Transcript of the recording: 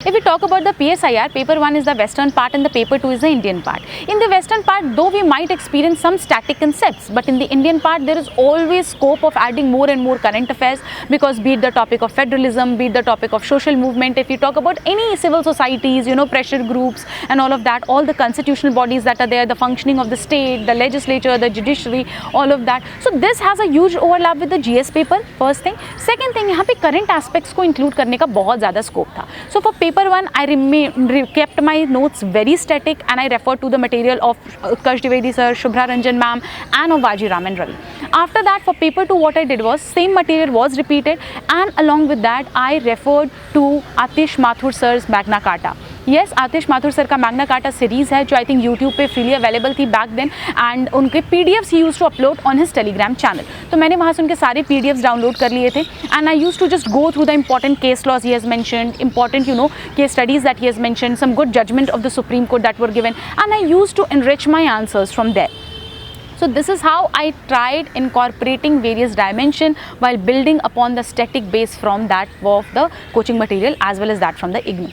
If we talk about the PSIR, paper 1 is the western part and the paper 2 is the Indian part. In the western part, though we might experience some static concepts, but in the Indian part there is always scope of adding more and more current affairs, because be it the topic of federalism, be it the topic of social movement, if you talk about any civil societies, pressure groups and all of that, all the constitutional bodies that are there, the functioning of the state, the legislature, the judiciary, all of that. So this has a huge overlap with the GS paper, first thing. Second thing, यहाँ पे current aspects को include करने का बहुत ज़्यादा scope था. So for paper 1, I kept my notes very static and I referred to the material of Utkarsh Dwivedi sir, Shubhra Ranjan ma'am and of Vaji Ram and Ravi. After that, for paper 2, what I did was same material was repeated, and along with that I referred to Atish Mathur sir's Magna Carta. Yes, Atish Mathur sir का Magna Carta series है जो I think YouTube पे freely available थी back then, and उनके PDFs ही use to upload on his Telegram channel. तो मैंने वहाँ से उनके सारे पीडीएफ्स डाउनलोड कर लिए थे, and I use to just go through the important case laws he has mentioned, important case studies that he has mentioned, some good judgement of the Supreme Court that were given, and I use to enrich my answers from there. So this is how I tried incorporating various dimensions while building upon the static base from that of the coaching material as well as that from the IGNOU.